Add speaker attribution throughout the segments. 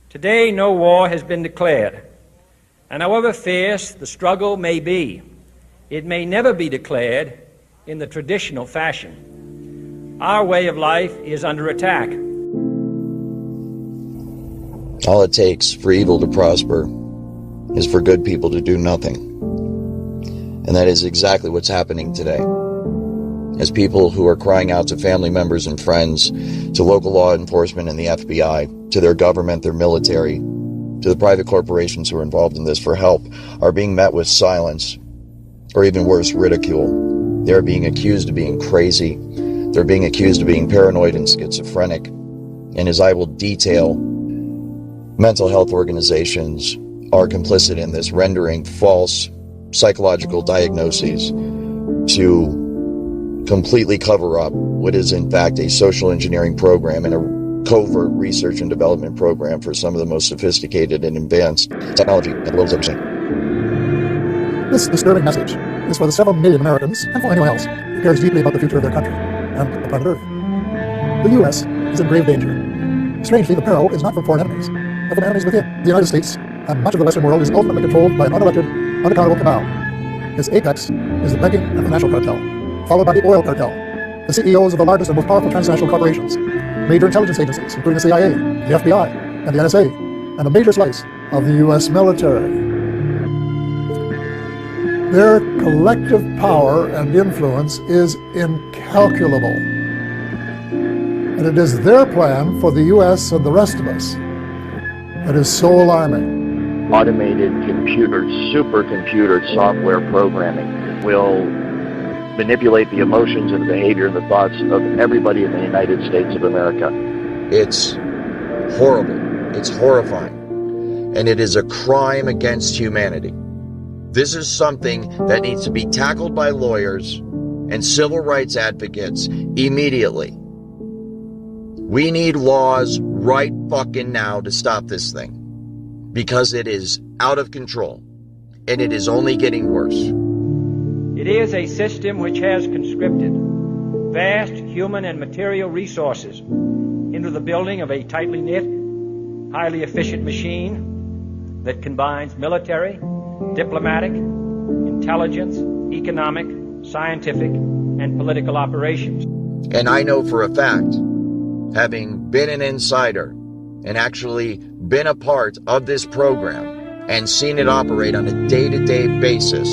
Speaker 1: Today, no war has been declared, and however fierce the struggle may be, it may never be declared in the traditional fashion. Our way of life is under attack.
Speaker 2: All it takes for evil to prosper is for good people to do nothing. And that is exactly what's happening today. As people who are crying out to family members and friends, to local law enforcement and the FBI, to their government, their military, to the private corporations who are involved in this for help, are being met with silence, or even worse, ridicule. They are being accused of being crazy. They're being accused of being paranoid and schizophrenic. And as I will detail, mental health organizations are complicit in this, rendering false psychological diagnoses to completely cover up what is in fact a social engineering program and a covert research and development program for some of the most sophisticated and advanced technology that the world has ever seen.
Speaker 3: This disturbing message is for the several million Americans, and for anyone else who cares deeply about the future of their country and the planet Earth. The U.S. is in grave danger. Strangely, the peril is not from foreign enemies, but from enemies within. The United States and much of the Western world is ultimately controlled by an unelected, unaccountable cabal. Its apex is the banking and financial cartel, followed by the oil cartel, the CEOs of the largest and most powerful transnational corporations, major intelligence agencies, including the CIA, the FBI, and the NSA, and a major slice of the U.S. military. Their collective power and influence is incalculable. And it is their plan for the U.S. and the rest of us that is so alarming.
Speaker 4: Automated computers, supercomputer software programming will manipulate the emotions and the behavior and the thoughts of everybody in the United States of America.
Speaker 2: It's horrible. It's horrifying. And it is a crime against humanity. This is something that needs to be tackled by lawyers and civil rights advocates immediately. We need laws right fucking now to stop this thing, because it is out of control and it is only getting worse.
Speaker 1: It is a system which has conscripted vast human and material resources into the building of a tightly knit, highly efficient machine that combines military, diplomatic, intelligence, economic, scientific, and political operations.
Speaker 2: And I know for a fact, having been an insider and actually been a part of this program and seen it operate on a day-to-day basis,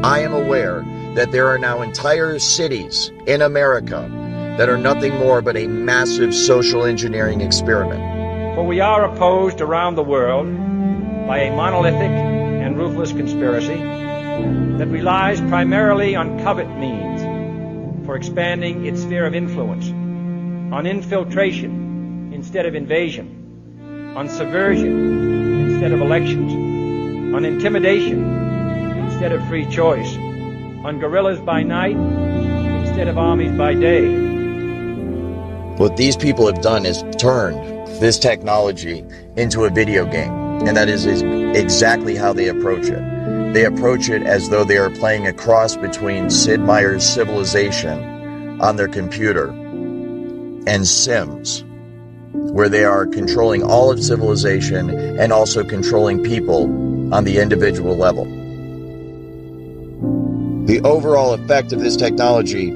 Speaker 2: I am aware that there are now entire cities in America that are nothing more but a massive social engineering experiment.
Speaker 1: For we are opposed around the world by a monolithic and ruthless conspiracy that relies primarily on covert means for expanding its sphere of influence, on infiltration instead of invasion, on subversion instead of elections, on intimidation instead of free choice, on guerrillas by night instead of armies by day.
Speaker 2: What these people have done is turned this technology into a video game, and that is exactly how they approach it. They approach it as though they are playing a cross between Sid Meier's Civilization on their computer and Sims, where they are controlling all of civilization and also controlling people on the individual level. The overall effect of this technology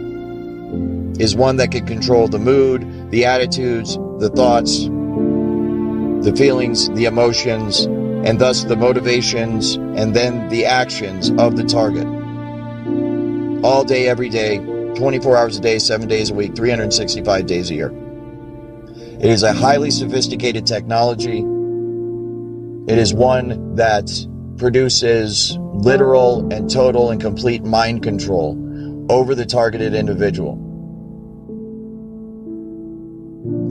Speaker 2: is one that can control the mood, the attitudes, the thoughts, the feelings, the emotions, and thus the motivations and then the actions of the target. All day, every day, 24 hours a day, 7 days a week, 365 days a year. It is a highly sophisticated technology. It is one that produces literal and total and complete mind control over the targeted individual.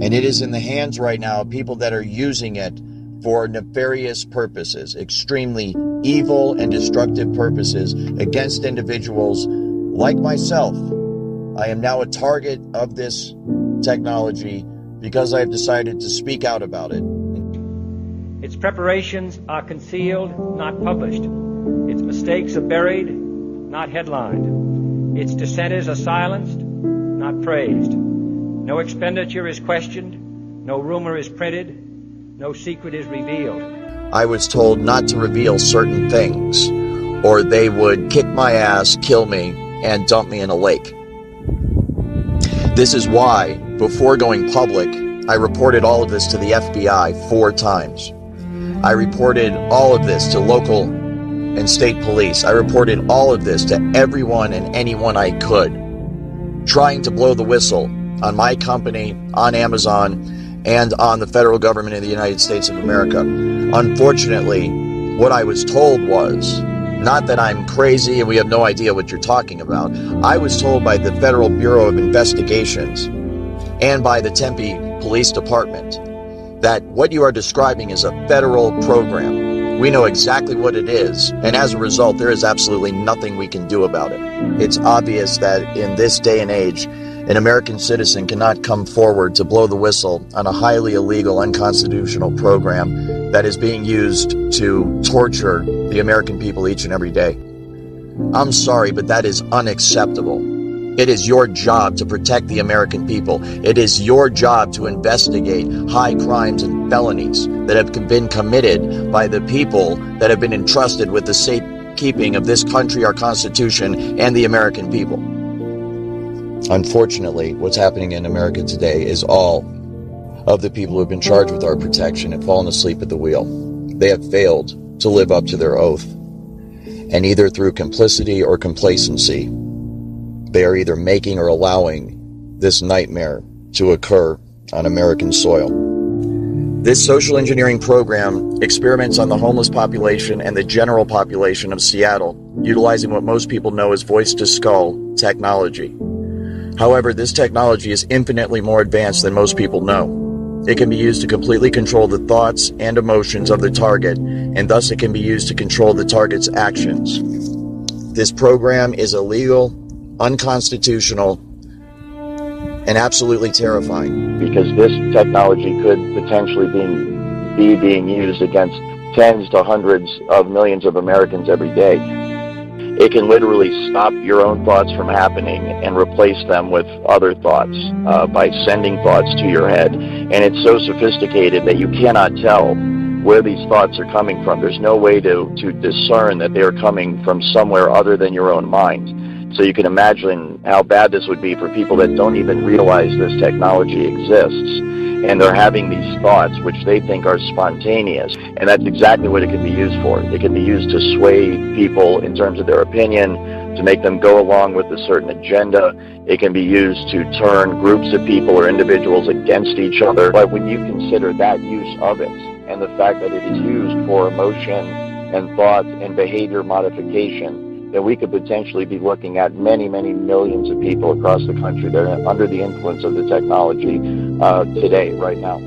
Speaker 2: And it is in the hands right now of people that are using it for nefarious purposes, extremely evil and destructive purposes against individuals like myself. I am now a target of this technology because I have decided to speak out about it.
Speaker 1: Its preparations are concealed, not published. Its mistakes are buried, not headlined. Its dissenters are silenced, not praised. No expenditure is questioned. No rumor is printed. no secret is revealed.
Speaker 2: I was told not to reveal certain things, or they would kick my ass, kill me, and dump me in a lake. This is why, before going public, I reported all of this to the FBI 4 times. I reported all of this to local and state police. I reported all of this to everyone and anyone I could, trying to blow the whistle on my company, on Amazon, and on the federal government of the United States of America. Unfortunately, what I was told was, not that I'm crazy and we have no idea what you're talking about. I was told by the Federal Bureau of Investigations and by the Tempe Police Department that what you are describing is a federal program. We know exactly what it is, and as a result, there is absolutely nothing we can do about it. It's obvious that in this day and age, an American citizen cannot come forward to blow the whistle on a highly illegal, unconstitutional program that is being used to torture the American people each and every day. I'm sorry, but that is unacceptable. It is your job to protect the American people. It is your job to investigate high crimes and felonies that have been committed by the people that have been entrusted with the safekeeping of this country, our Constitution, and the American people. Unfortunately, what's happening in America today is all of the people who have been charged with our protection have fallen asleep at the wheel. They have failed to live up to their oath. And either through complicity or complacency, they are either making or allowing this nightmare to occur on American soil. This social engineering program experiments on the homeless population and the general population of Seattle, utilizing what most people know as voice-to-skull technology. However, this technology is infinitely more advanced than most people know. It can be used to completely control the thoughts and emotions of the target, and thus it can be used to control the target's actions. This program is illegal, unconstitutional, and absolutely terrifying.
Speaker 4: Because this technology could potentially be being used against tens to hundreds of millions of Americans every day. It can literally stop your own thoughts from happening and replace them with other thoughts by sending thoughts to your head. And it's so sophisticated that you cannot tell where these thoughts are coming from. There's no way to discern that they're coming from somewhere other than your own mind. So you can imagine how bad this would be for people that don't even realize this technology exists. And they're having these thoughts, which they think are spontaneous. And that's exactly what it can be used for. It can be used to sway people in terms of their opinion, to make them go along with a certain agenda. It can be used to turn groups of people or individuals against each other. But when you consider that use of it, and the fact that it is used for emotion and thought and behavior modification, then we could potentially be looking at many, many millions of people across the country that are under the influence of the technology today, right now.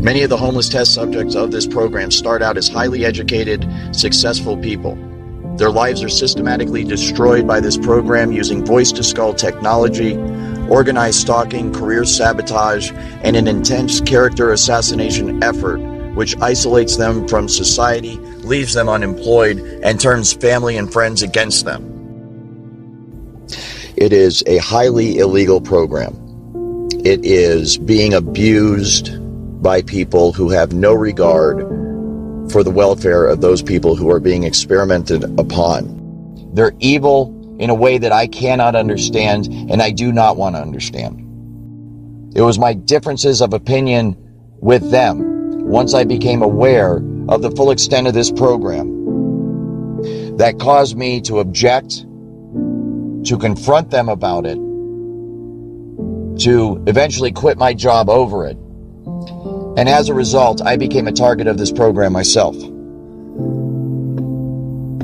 Speaker 2: Many of the homeless test subjects of this program start out as highly educated, successful people. Their lives are systematically destroyed by this program using voice-to-skull technology, organized stalking, career sabotage, and an intense character assassination effort which isolates them from society, leaves them unemployed, and turns family and friends against them. It is a highly illegal program. It is being abused by people who have no regard for the welfare of those people who are being experimented upon. They're evil in a way that I cannot understand, and I do not want to understand. It was my differences of opinion with them, once I became aware of the full extent of this program, that caused me to object, to confront them about it, to eventually quit my job over it. And as a result, I became a target of this program myself.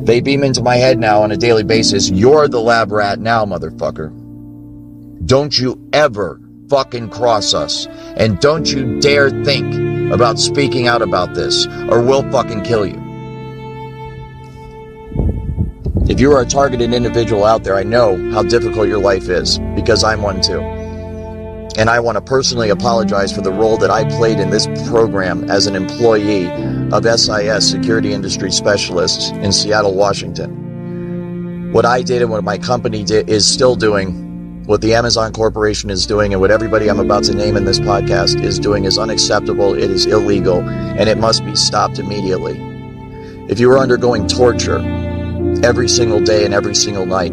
Speaker 2: They beam into my head now on a daily basis, "You're the lab rat now, motherfucker. Don't you ever fucking cross us. And don't you dare think about speaking out about this, or we'll fucking kill you." If you are a targeted individual out there, I know how difficult your life is, because I'm one too. And I want to personally apologize for the role that I played in this program as an employee of SIS, Security Industry Specialists, in Seattle, Washington. What I did and what my company is still doing What the Amazon Corporation is doing and what everybody I'm about to name in this podcast is doing is unacceptable, it is illegal, and it must be stopped immediately. If you are undergoing torture every single day and every single night,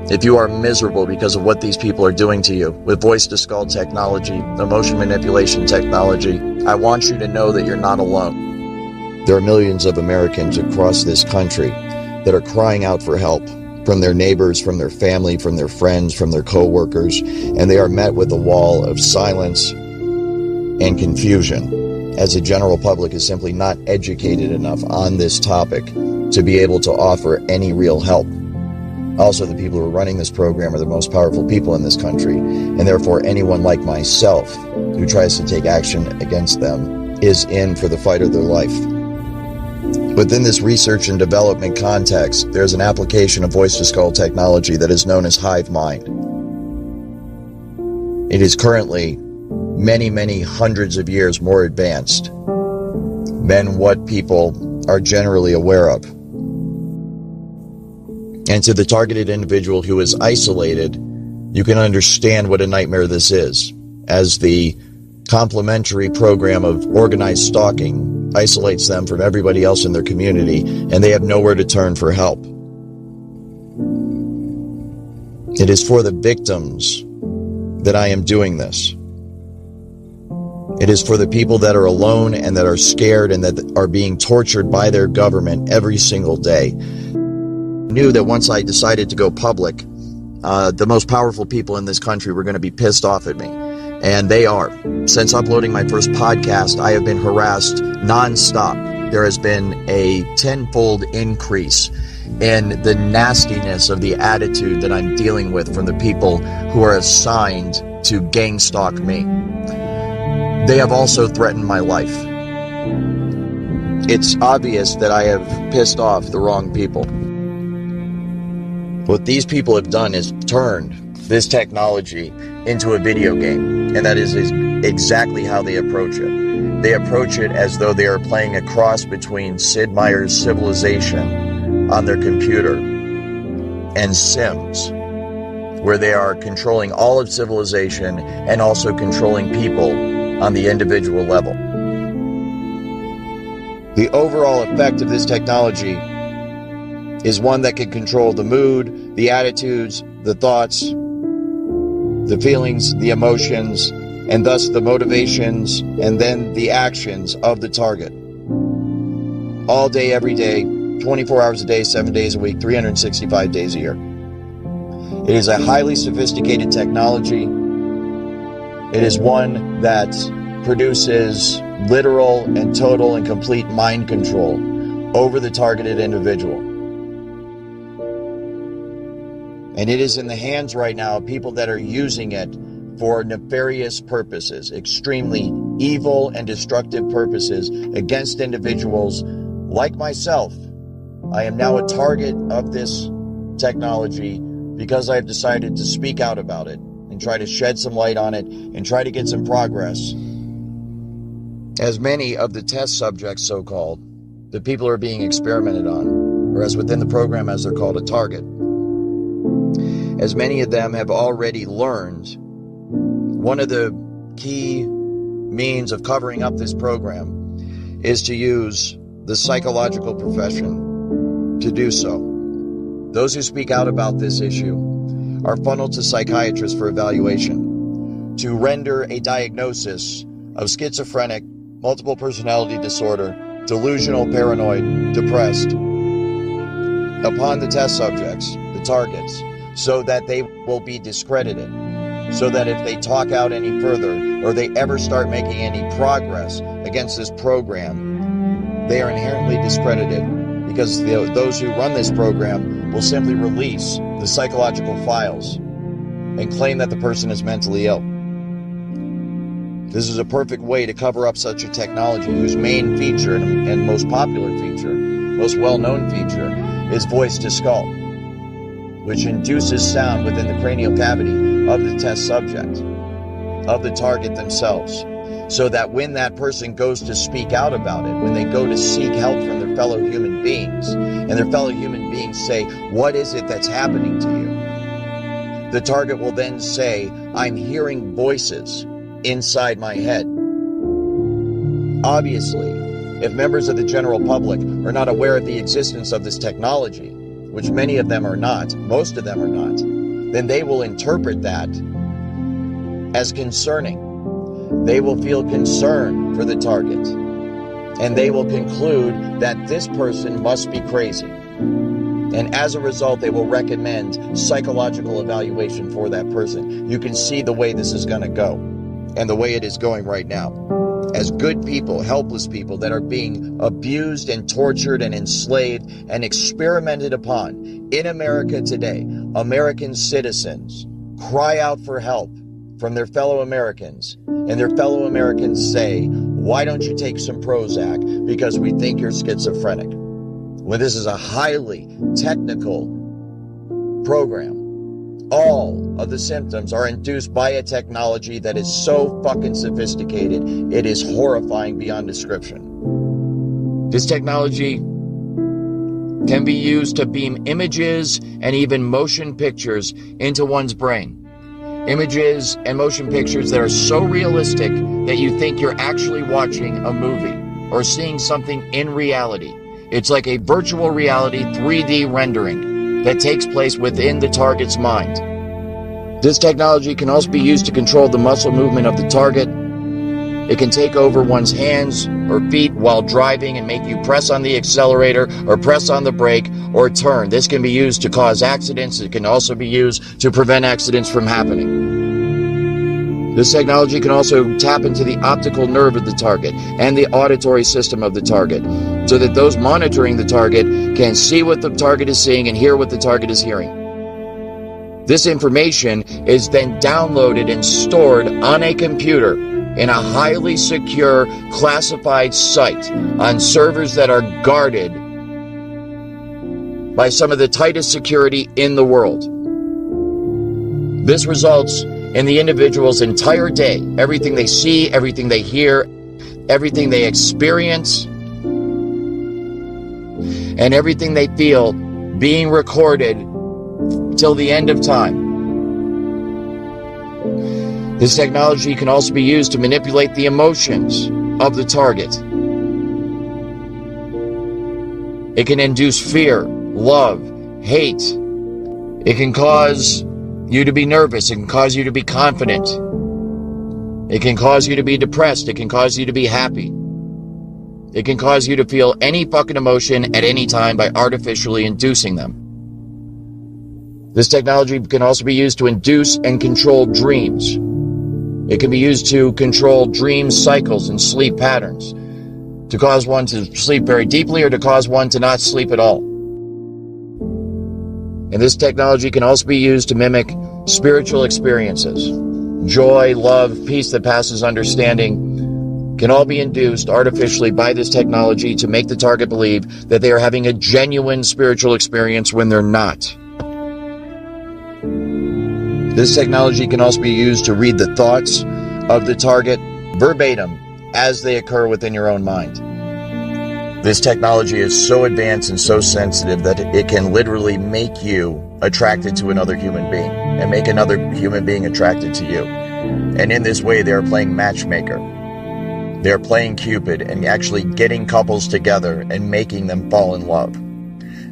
Speaker 2: if you are miserable because of what these people are doing to you with voice-to-skull technology, emotion manipulation technology, I want you to know that you're not alone. There are millions of Americans across this country that are crying out for help from their neighbors, from their family, from their friends, from their co-workers, and they are met with a wall of silence and confusion, as the general public is simply not educated enough on this topic to be able to offer any real help. Also, the people who are running this program are the most powerful people in this country, and therefore anyone like myself who tries to take action against them is in for the fight of their life. Within this research and development context, there's an application of voice-to-skull technology that is known as hive mind. It is currently many, many hundreds of years more advanced than what people are generally aware of. And to the targeted individual who is isolated, you can understand what a nightmare this is, as the complementary program of organized stalking isolates them from everybody else in their community, and they have nowhere to turn for help. It is for the victims that I am doing this. It is for the people that are alone and that are scared and that are being tortured by their government every single day. I knew that once I decided to go public, the most powerful people in this country were going to be pissed off at me. And they are. Since uploading my first podcast, I have been harassed nonstop. There has been a tenfold increase in the nastiness of the attitude that I'm dealing with from the people who are assigned to gang stalk me. They have also threatened my life. It's obvious that I have pissed off the wrong people. What these people have done is turned this technology into a video game, and that is exactly how they approach it. They approach it as though they are playing a cross between Sid Meier's Civilization on their computer and Sims, where they are controlling all of civilization and also controlling people on the individual level. The overall effect of this technology is one that can control the mood, the attitudes, the thoughts, the feelings, the emotions, and thus the motivations and then the actions of the target. All day, every day, 24 hours a day, 7 days a week, 365 days a year. It is a highly sophisticated technology. It is one that produces literal and total and complete mind control over the targeted individual. And it is in the hands right now of people that are using it for nefarious purposes, extremely evil and destructive purposes against individuals like myself. I am now a target of this technology because I have decided to speak out about it and try to shed some light on it and try to get some progress. As many of the test subjects, so-called, the people are being experimented on, or as within the program as they're called, a target, as many of them have already learned, one of the key means of covering up this program is to use the psychological profession to do so. Those who speak out about this issue are funneled to psychiatrists for evaluation to render a diagnosis of schizophrenic, multiple personality disorder, delusional, paranoid, depressed upon the test subjects, the targets, so that they will be discredited, so that if they talk out any further or they ever start making any progress against this program, they are inherently discredited because those who run this program will simply release the psychological files and claim that the person is mentally ill. This is a perfect way to cover up such a technology whose main feature and most popular feature, most well-known feature, is voice-to-skull, which induces sound within the cranial cavity of the test subject, of the target themselves, so that when that person goes to speak out about it, when they go to seek help from their fellow human beings, and their fellow human beings say, "What is it that's happening to you?" the target will then say, I'm hearing voices inside my head. Obviously, if members of the general public are not aware of the existence of this technology, which many of them are not, most of them are not, then they will interpret that as concerning. They will feel concern for the target, and they will conclude that this person must be crazy. And as a result, they will recommend psychological evaluation for that person. You can see the way this is going to go, and the way it is going right now. As good people, helpless people that are being abused and tortured and enslaved and experimented upon in America today, American citizens cry out for help from their fellow Americans, and their fellow Americans say, why don't you take some Prozac because we think you're schizophrenic? When this is a highly technical program, all of the symptoms are induced by a technology that is so fucking sophisticated, it is horrifying beyond description. This technology can be used to beam images and even motion pictures into one's brain. Images and motion pictures that are so realistic that you think you're actually watching a movie or seeing something in reality. It's like a virtual reality 3D rendering that takes place within the target's mind. This technology can also be used to control the muscle movement of the target. It can take over one's hands or feet while driving and make you press on the accelerator or press on the brake or turn. This can be used to cause accidents. It can also be used to prevent accidents from happening. This technology can also tap into the optical nerve of the target and the auditory system of the target, so that those monitoring the target can see what the target is seeing and hear what the target is hearing. This information is then downloaded and stored on a computer in a highly secure, classified site on servers that are guarded by some of the tightest security in the world. This results in the individual's entire day, everything they see, everything they hear, everything they experience, and everything they feel being recorded till the end of time. This technology can also be used to manipulate the emotions of the target. It can induce fear, love, hate. It can cause you to be nervous. It can cause you to be confident. It can cause you to be depressed. It can cause you to be happy. It can cause you to feel any fucking emotion at any time by artificially inducing them. This technology can also be used to induce and control dreams. It can be used to control dream cycles and sleep patterns, to cause one to sleep very deeply or to cause one to not sleep at all. And this technology can also be used to mimic spiritual experiences. Joy, love, peace that passes understanding can all be induced artificially by this technology to make the target believe that they are having a genuine spiritual experience when they're not. This technology can also be used to read the thoughts of the target verbatim as they occur within your own mind. This technology is so advanced and so sensitive that it can literally make you attracted to another human being and make another human being attracted to you. And in this way, they are playing matchmaker. They're playing Cupid and actually getting couples together and making them fall in love.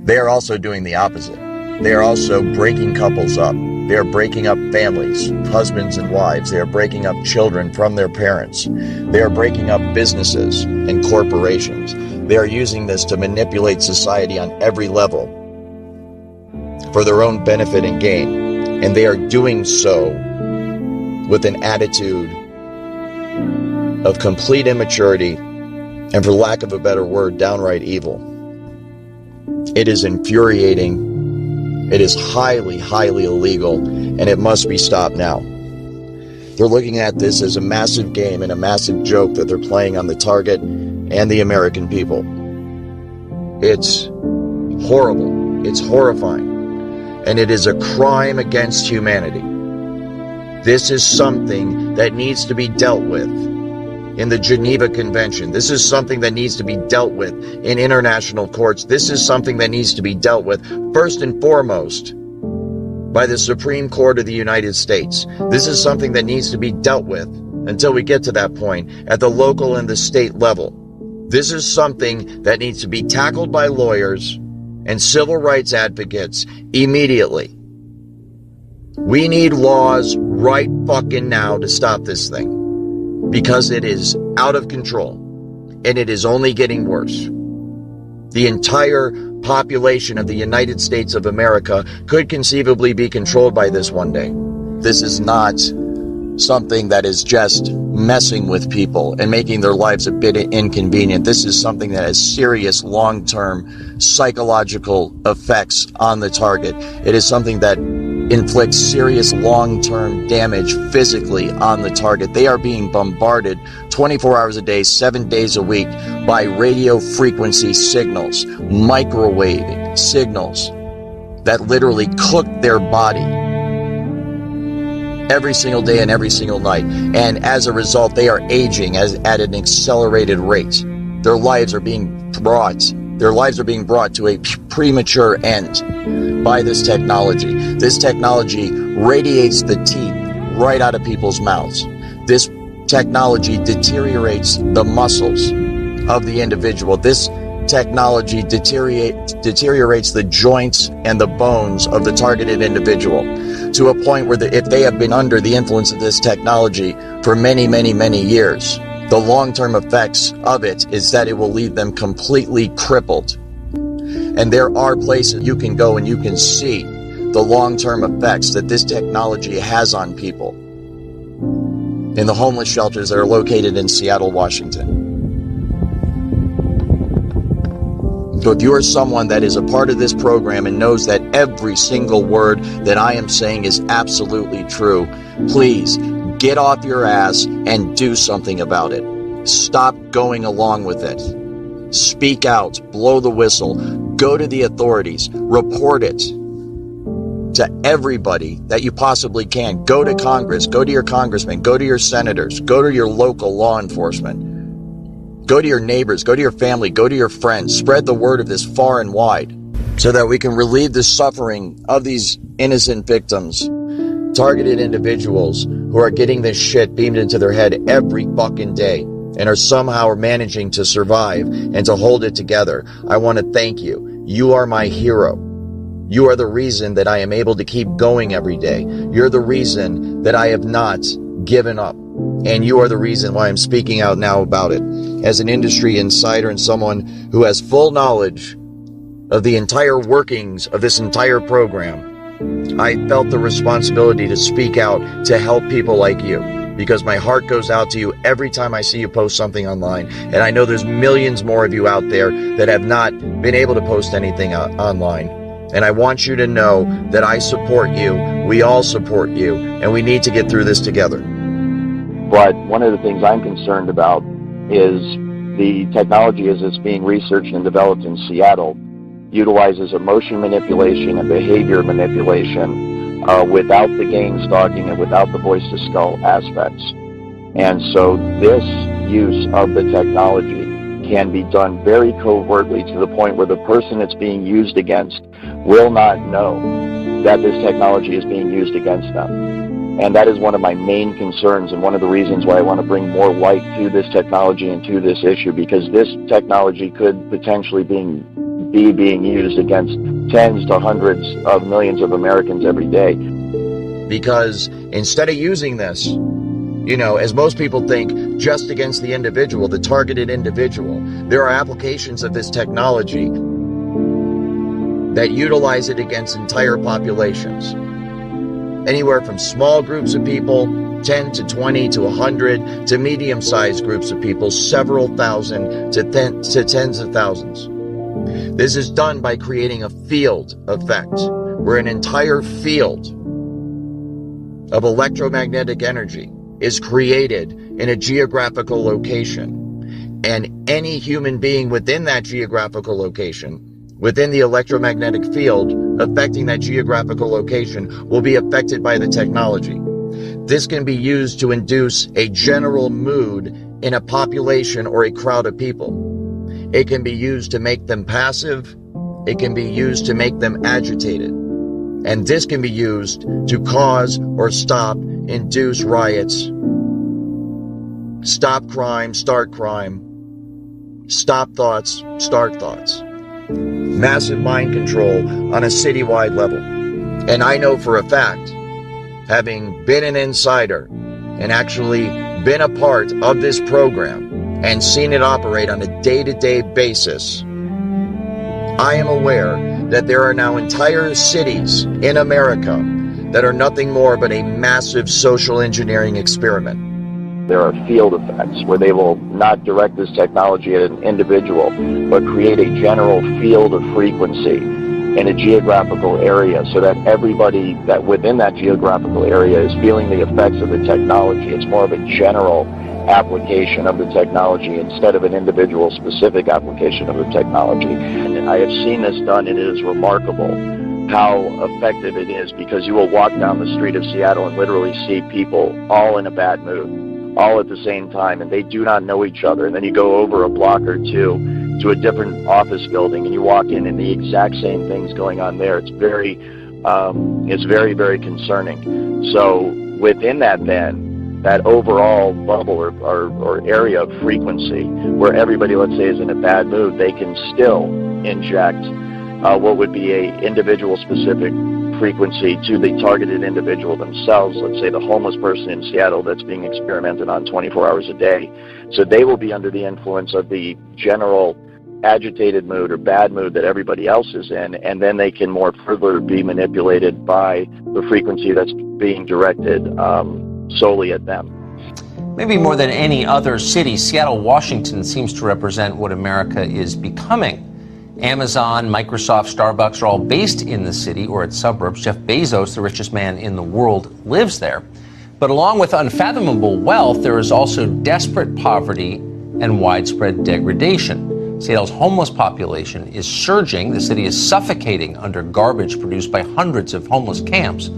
Speaker 2: They are also doing the opposite. They are also breaking couples up. They are breaking up families, husbands and wives. They are breaking up children from their parents. They are breaking up businesses and corporations. They are using this to manipulate society on every level for their own benefit and gain. And they are doing so with an attitude of complete immaturity and, for lack of a better word, downright evil. It is infuriating. It is highly, highly illegal, and it must be stopped now. They're looking at this as a massive game and a massive joke that they're playing on the target and the American people. It's horrible. It's horrifying. And it is a crime against humanity. This is something that needs to be dealt with in the Geneva Convention. This is something that needs to be dealt with in international courts. This is something that needs to be dealt with first and foremost by the Supreme Court of the United States. This is something that needs to be dealt with until we get to that point at the local and the state level. This is something that needs to be tackled by lawyers and civil rights advocates immediately. We need laws right fucking now to stop this thing, because it is out of control and it is only getting worse. The entire population of the United States of America could conceivably be controlled by this one day. This is not something that is just messing with people and making their lives a bit inconvenient. This is something that has serious long-term psychological effects on the target. It is something that inflicts serious long-term damage physically on the target. They are being bombarded 24 hours a day, 7 days a week by radio frequency signals, microwave signals that literally cook their body every single day and every single night. And as a result, they are aging at an accelerated rate. Their lives are being brought to a premature end by this technology. This technology radiates the teeth right out of people's mouths. This technology deteriorates the muscles of the individual. This technology deteriorates the joints and the bones of the targeted individual to a point where if they have been under the influence of this technology for many, many, many years, the long-term effects of it is that it will leave them completely crippled. And there are places you can go and you can see the long-term effects that this technology has on people in the homeless shelters that are located in Seattle, Washington. So if you are someone that is a part of this program and knows that every single word that I am saying is absolutely true, please get off your ass and do something about it. Stop going along with it. Speak out, blow the whistle, go to the authorities, report it to everybody that you possibly can. Go to Congress, go to your congressmen, go to your senators, go to your local law enforcement. Go to your neighbors, go to your family, go to your friends. Spread the word of this far and wide so that we can relieve the suffering of these innocent victims, targeted individuals who are getting this shit beamed into their head every fucking day and are somehow managing to survive and to hold it together. I want to thank you. You are my hero. You are the reason that I am able to keep going every day. You're the reason that I have not given up. And you are the reason why I'm speaking out now about it. As an industry insider and someone who has full knowledge of the entire workings of this entire program, I felt the responsibility to speak out to help people like you, because my heart goes out to you every time I see you post something online. And I know there's millions more of you out there that have not been able to post anything online. And I want you to know that I support you, we all support you, and we need to get through this together.
Speaker 4: But one of the things I'm concerned about is the technology as it's being researched and developed in Seattle utilizes emotion manipulation and behavior manipulation without the gang stalking and without the voice-to-skull aspects. And so this use of the technology can be done very covertly to the point where the person it's being used against will not know that this technology is being used against them. And that is one of my main concerns and one of the reasons why I want to bring more light to this technology and to this issue, because this technology could potentially be being used against tens to hundreds of millions of Americans every day.
Speaker 2: Because instead of using this, as most people think, just against the individual, the targeted individual, there are applications of this technology that utilize it against entire populations. Anywhere from small groups of people, 10 to 20 to 100, to medium-sized groups of people, several thousand to tens of thousands. This is done by creating a field effect, where an entire field of electromagnetic energy is created in a geographical location. And any human being within that geographical location, within the electromagnetic field affecting that geographical location, will be affected by the technology. This can be used to induce a general mood in a population or a crowd of people. It can be used to make them passive. It can be used to make them agitated. And this can be used to cause or stop, induce riots, stop crime, start crime, stop thoughts, start thoughts. Massive mind control on a citywide level. And I know for a fact, having been an insider and actually been a part of this program and seen it operate on a day-to-day basis, I am aware that there are now entire cities in America that are nothing more but a massive social engineering experiment.
Speaker 4: There are field effects where they will not direct this technology at an individual, but create a general field of frequency in a geographical area so that everybody that within that geographical area is feeling the effects of the technology. It's more of a general application of the technology instead of an individual specific application of the technology. And I have seen this done, and it is remarkable how effective it is, because you will walk down the street of Seattle and literally see people all in a bad mood, all at the same time, and they do not know each other. And then you go over a block or two to a different office building, and you walk in, and the exact same thing's going on there. It's very, very concerning. So within that, then, that overall bubble or area of frequency where everybody, let's say, is in a bad mood, they can still inject what would be a individual specific frequency to the targeted individual themselves. Let's say the homeless person in Seattle that's being experimented on 24 hours a day. So they will be under the influence of the general agitated mood or bad mood that everybody else is in, and then they can more further be manipulated by the frequency that's being directed solely at them.
Speaker 5: Maybe more than any other city, Seattle, Washington seems to represent what America is becoming. Amazon, Microsoft, Starbucks are all based in the city or its suburbs. Jeff Bezos, the richest man in the world, lives there. But along with unfathomable wealth, there is also desperate poverty and widespread degradation. Seattle's homeless population is surging. The city is suffocating under garbage produced by hundreds of homeless camps. A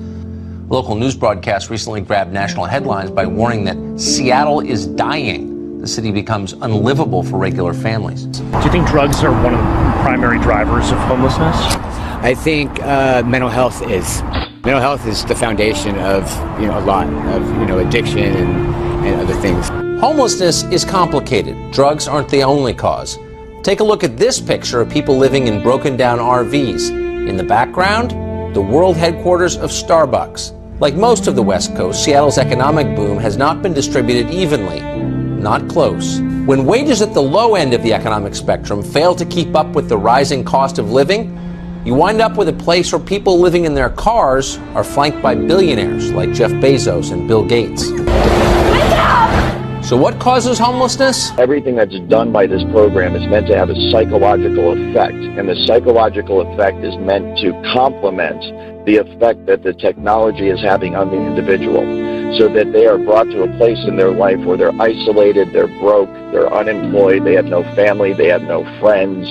Speaker 5: local news broadcast recently grabbed national headlines by warning that Seattle is dying. The city becomes unlivable for regular families.
Speaker 6: Do you think drugs are one of the primary drivers of homelessness?
Speaker 7: I think mental health is the foundation of a lot of addiction and other things.
Speaker 5: Homelessness is complicated. Drugs aren't the only cause. Take a look at this picture of people living in broken down RVs. In the background, the world headquarters of Starbucks. Like most of the West Coast, Seattle's economic boom has not been distributed evenly. Not close. When wages at the low end of the economic spectrum fail to keep up with the rising cost of living, you wind up with a place where people living in their cars are flanked by billionaires like Jeff Bezos and Bill Gates. So what causes homelessness?
Speaker 4: Everything that's done by this program is meant to have a psychological effect, and the psychological effect is meant to complement the effect that the technology is having on the individual, so that they are brought to a place in their life where they're isolated, they're broke, they're unemployed, they have no family, they have no friends,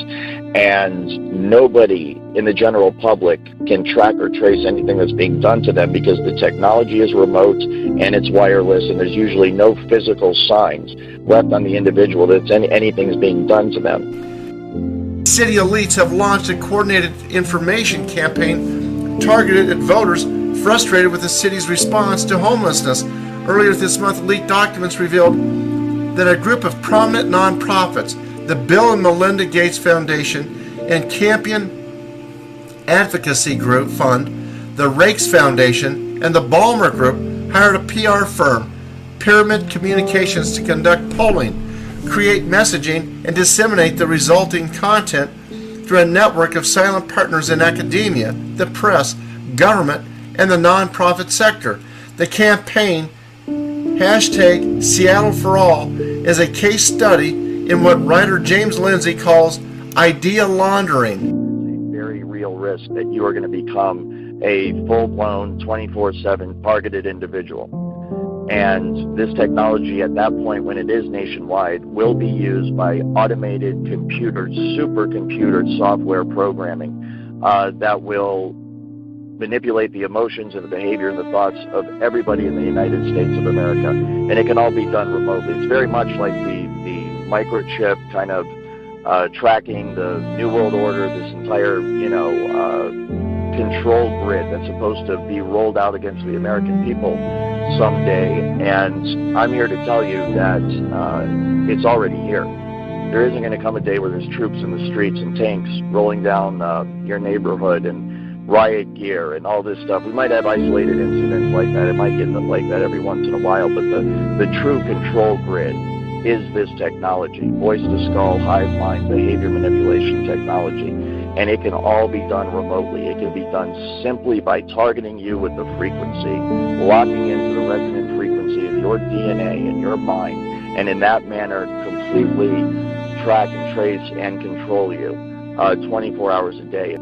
Speaker 4: and nobody in the general public can track or trace anything that's being done to them, because the technology is remote and it's wireless, and there's usually no physical signs left on the individual that anything is being done to them.
Speaker 8: City elites have launched a coordinated information campaign targeted at voters frustrated with the city's response to homelessness. Earlier this month, leaked documents revealed that a group of prominent nonprofits, the Bill and Melinda Gates Foundation and Campion Advocacy Group Fund, the Rakes Foundation, and the Ballmer Group hired a PR firm, Pyramid Communications, to conduct polling, create messaging, and disseminate the resulting content through a network of silent partners in academia, the press, government, and the nonprofit sector. The campaign, hashtag Seattle for All, is a case study in what writer James Lindsay calls idea laundering.
Speaker 4: A very real risk that you are going to become a full-blown 24/7 targeted individual. And this technology at that point, when it is nationwide, will be used by automated computer, supercomputer software programming that will manipulate the emotions and the behavior and the thoughts of everybody in the United States of America. And it can all be done remotely. It's very much like the microchip kind of tracking the New World Order, this entire, control grid that's supposed to be rolled out against the American people someday. And I'm here to tell you that it's already here. There isn't going to come a day where there's troops in the streets and tanks rolling down your neighborhood and riot gear and all this stuff. We might have isolated incidents like that. It might get like that every once in a while, but the true control grid is this technology, voice-to-skull, hive mind, behavior manipulation technology. And it can all be done remotely. It can be done simply by targeting you with the frequency, locking into the resonant frequency of your DNA and your mind, and in that manner completely track and trace and control you 24 hours a day.